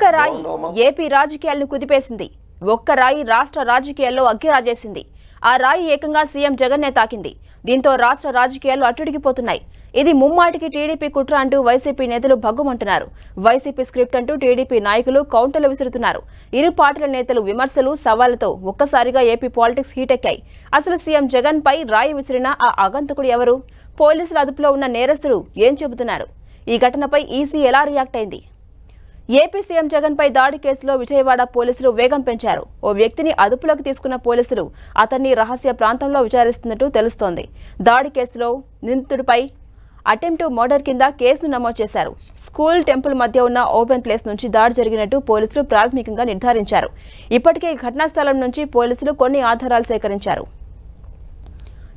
ఒక్క రాయి ఏపీ రాజకీయాలను కుదిపేసింది. ఒక్క రాయి రాష్ట్ర రాజకీయాల్లో అగ్గిరాజేసింది. ఆ రాయి ఏకంగా సీఎం జగన్నే తాకింది. దీంతో రాష్ట్ర రాజకీయాలు అట్టుడికిపోతున్నాయి. ఇది ముమ్మాటికి టీడీపీ కుట్ర అంటూ వైసీపీ నేతలు భగ్గుమంటున్నారు. వైసీపీ స్క్రిప్ట్ అంటూ టీడీపీ నాయకులు కౌంటర్లు విసురుతున్నారు. ఇరు పార్టీల నేతలు విమర్శలు, సవాళ్లతో ఒక్కసారిగా ఏపీ పాలిటిక్స్ హీటెక్కాయి. అసలు సీఎం జగన్ పై రాయి విసిరిన ఆ ఆగంతకుడు ఎవరు? పోలీసుల అదుపులో ఉన్న నేరస్తులు ఏం చెబుతున్నారు? ఈ ఘటనపై ఈసీ ఎలా రియాక్ట్ అయింది? ఏపీ సీఎం జగన్ పై దాడి కేసులో విజయవాడ పోలీసులు వేగం పెంచారు. ఓ వ్యక్తిని అదుపులోకి తీసుకున్న పోలీసులు అతన్ని రహస్య ప్రాంతంలో విచారిస్తున్నట్టు తెలుస్తోంది. దాడి కేసులో నిందితుడిపై అటెంప్ట్ మర్డర్ కింద కేసును నమోదు చేశారు. స్కూల్, టెంపుల్ మధ్య ఉన్న ఓపెన్ ప్లేస్ నుంచి దాడి జరిగినట్టు పోలీసులు ప్రాథమికంగా నిర్ధారించారు. ఇప్పటికే ఘటనా స్థలం నుంచి పోలీసులు కొన్ని ఆధారాలు సేకరించారు.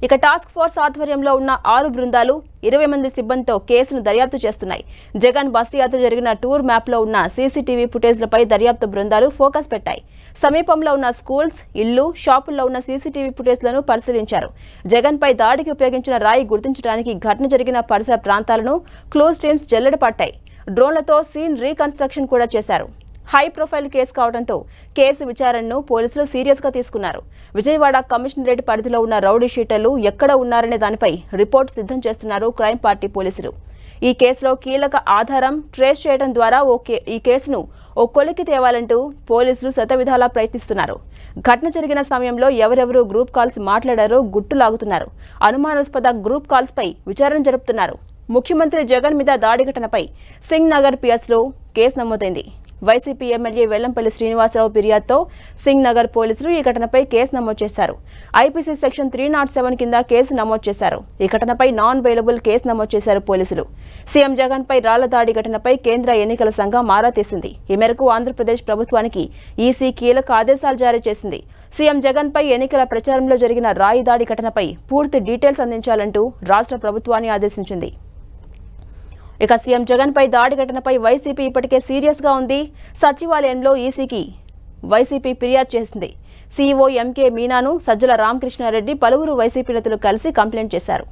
ఇక టాస్క్ ఫోర్స్ ఆధ్వర్యంలో ఉన్న 6 బృందాలు 20 మంది సిబ్బందితో కేసును దర్యాప్తు చేస్తున్నాయి. జగన్ బస్సు యాత్ర జరిగిన టూర్ మ్యాప్లో ఉన్న సీసీటీవీ ఫుటేజ్లపై దర్యాప్తు బృందాలు ఫోకస్ పెట్టాయి. సమీపంలో ఉన్న స్కూల్స్, ఇళ్లు, షాపుల్లో ఉన్న సీసీటీవీ ఫుటేజ్లను పరిశీలించారు. జగన్ పై దాడికి ఉపయోగించిన రాయి గుర్తించడానికి ఘటన జరిగిన పరిసర ప్రాంతాలను క్లోజ్ టీమ్స్ జల్లెడ పట్టాయి. డ్రోన్లతో సీన్ రీకన్స్ట్రక్షన్ కూడా చేశారు. హై ప్రొఫైల్ కేసు కావడంతో కేసు విచారణను పోలీసులు సీరియస్గా తీసుకున్నారు. విజయవాడ కమిషనరేట్ పరిధిలో ఉన్న రౌడీ షీటర్లు ఎక్కడ ఉన్నారనే దానిపై రిపోర్ట్ సిద్ధం చేస్తున్నారు క్రైమ్ పార్టీ పోలీసులు. ఈ కేసులో కీలక ఆధారం ట్రేస్ చేయడం ద్వారా ఈ కేసును ఓ కొలికి తేవాలంటూ పోలీసులు శతవిధాలా ప్రయత్నిస్తున్నారు. ఘటన జరిగిన సమయంలో ఎవరెవరు గ్రూప్ కాల్స్ మాట్లాడారో గుట్టులాగుతున్నారు. అనుమానాస్పద గ్రూప్ కాల్స్ పై విచారణ జరుపుతున్నారు. ముఖ్యమంత్రి జగన్ మీద దాడి ఘటనపై సింగ్ నగర్ పిఎస్లో కేసు నమోదైంది. వైసీపీ ఎమ్మెల్యే వెల్లంపల్లి శ్రీనివాసరావు ఫిర్యాదుతో సింగ్ నగర్ పోలీసులు ఈ ఘటనపై కేసు నమోదు చేశారు. ఐపీసీ సెక్షన్ 307 కింద కేసు నమోదు చేశారు. ఈ ఘటనపై నాన్ బెయిలబుల్ కేసు నమోదు చేశారు పోలీసులు. సీఎం జగన్ పై రాళ్ల దాడి ఘటనపై కేంద్ర ఎన్నికల సంఘం ఆరా తీసింది. ఈ మేరకు ఆంధ్రప్రదేశ్ ప్రభుత్వానికి ఈసీ కీలక ఆదేశాలు జారీ చేసింది. సీఎం జగన్ పై ఎన్నికల ప్రచారంలో జరిగిన రాయి దాడి ఘటనపై పూర్తి డీటెయిల్స్ అందించాలంటూ రాష్ట్ర ప్రభుత్వాన్ని ఆదేశించింది. ఇక సీఎం జగన్ పై దాడి ఘటనపై వైసీపీ ఇప్పటికే సీరియస్ గా ఉంది. సచివాలయంలో ఈసీకి వైసీపీ ఫిర్యాదు చేసింది. సీఈఓ ఎంకే మీనాను, సజ్జల రామకృష్ణారెడ్డి, పలువురు వైసీపీ నేతలు కలిసి కంప్లైంట్ చేశారు.